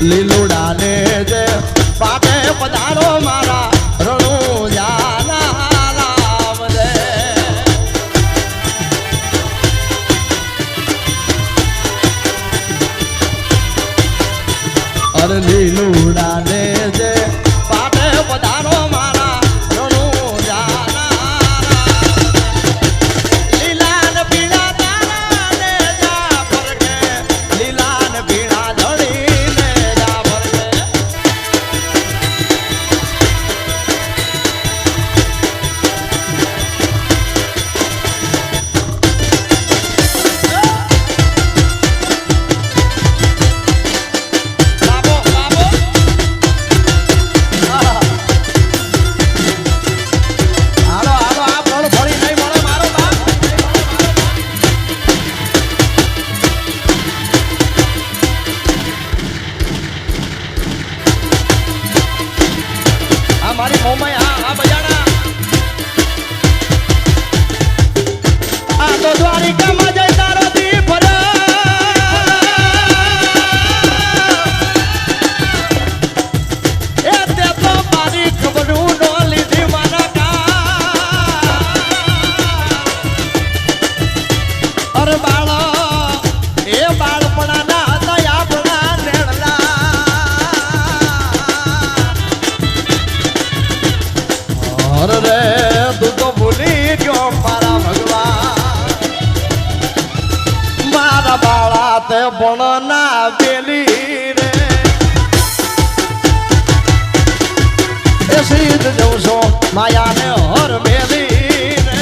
લીલુડા ને જે પાટે પધારો મારા રણુ જાના રામ દે અરે લીલુડા ને જે પાટે પધારો મારા રણુ જાના લીલા ને પીળા તારા ને જા ફરકે લીલા ને પીળા ધણી ને જા ફરકે મારી મોમાઈ આ બજાણા આ તો દ્વારિકામાં જઈ તારો દીપ એ તે તો મારી ખબરું નો લીધી મારા કા અરે બાળો એ બાળપણાના હતા આપણા નેણલા અરે રે તું તો ભૂલી ગયો મારા ભગવાન મારા બાળા તે પણ ના પેલી રે એ સીધ જઉં છો માયાને હર મેલી રે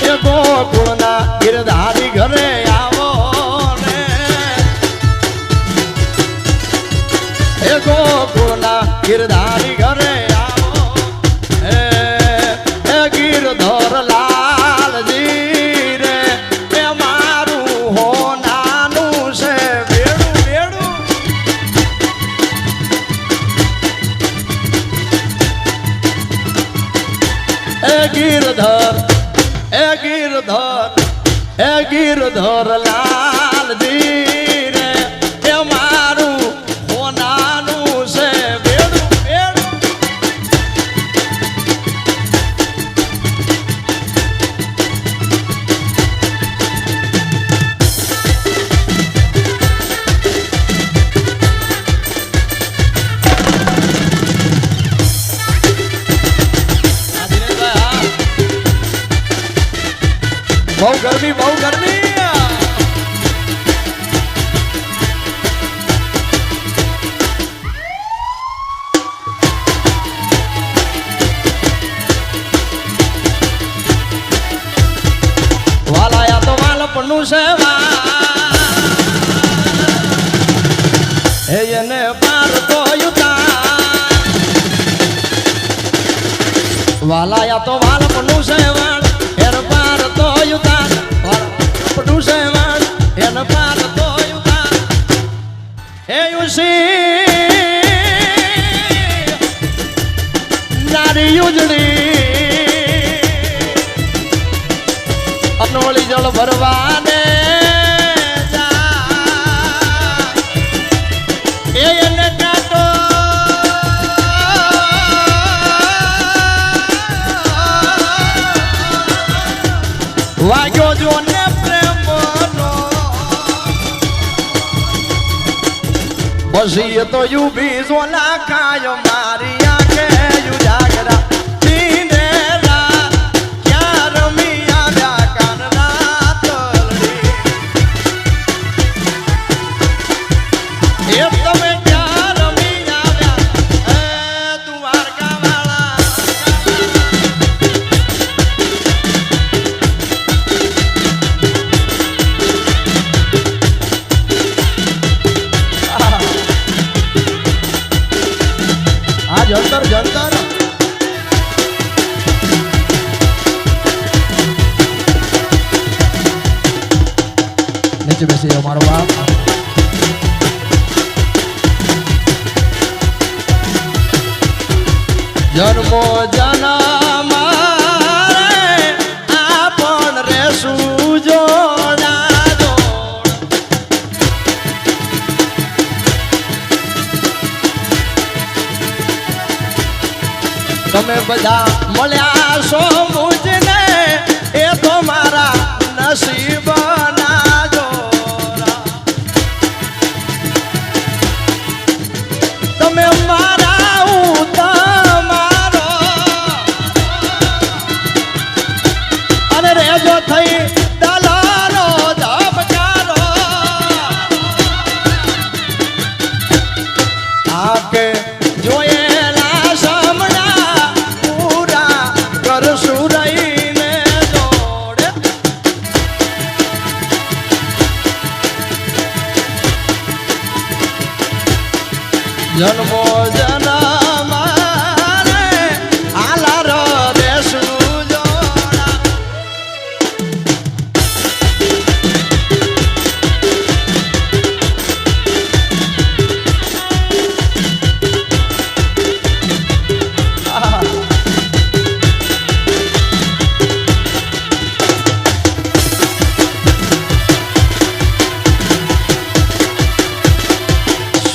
એ ગોકુળના ગિરધારી ઘરે આવો ને એ ગોકુળના ગિરધારી ઘરે આવો એ ગિરધર લાલજી રે એ મારું હો નાનું છે બેડું બેડું એ ગિરધર એ ગિરધર એ ગિરધર લાલજી રે એ મારું હો નાનું છે બહુ ગરમી બહુ ગરમી વાલાયા તો વાલપણું છે હે એને પાર તો યુતા વાલાયા તો વાલપણું છે એર પાર તો યુતા વાલપણું છે એન પાર તો યુતા હે યુસી નારી યુજડી અનોળી જળ ભરવાને એને કાટો વાગ્યો જો ને પ્રેમનો પછી એ તો યુ બી ઝોલા ખાય મારી આંખે યુ જાગરા જંતર જંતર નીચે બેસી અમારો બાપ જન્મો જન્મ આપણ રે સુજો તમે બધા મળ્યા છો મુજને એ તો મારા નસીબ ના જોરા તમે મારા હું તમારો અને રેજો થઈ દલાલો ધબકારો આકે જોયેલા સામણા પૂરા કરશું રહીને જોડે જન્મો જન્મ આલાર દેશનું જોડા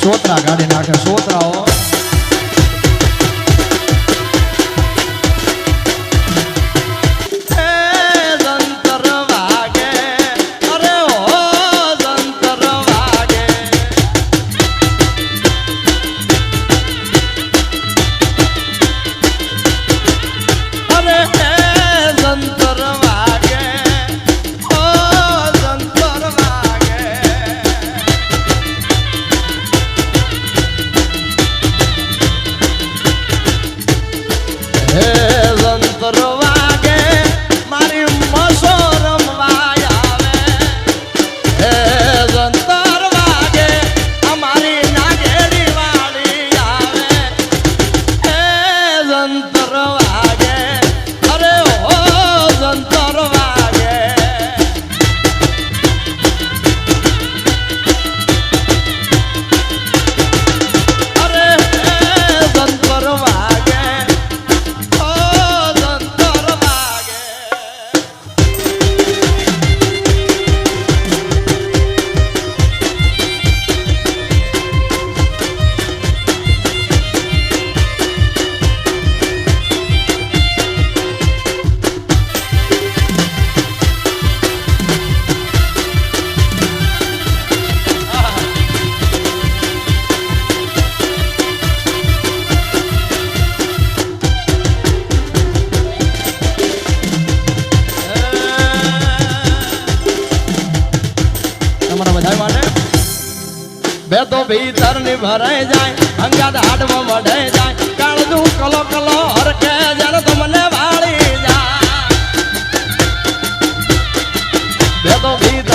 સોતરા ગાડી નાખે સોતરાઓ જંતર વાગે અરે ઓ જંતર વાગે અરે જંતર વાગે ઓ જંતર વાગે હે જંતર વાગે મારી મસો રમવા આવે હે જંતર વાગે અમારી નાગેરી વાળી આવે હે જંતર વાગે અરે ઓ જંતર વાગે અરે જંતર વાગે તમારા બધા માટે બે તો ભીતર ની ભરાઈ જાય અંગાત હાડમાં મઢાઈ જાય કાળજું કલો કલો હરકે જ્યારે તમને વાળી જાય બે તો ભીતર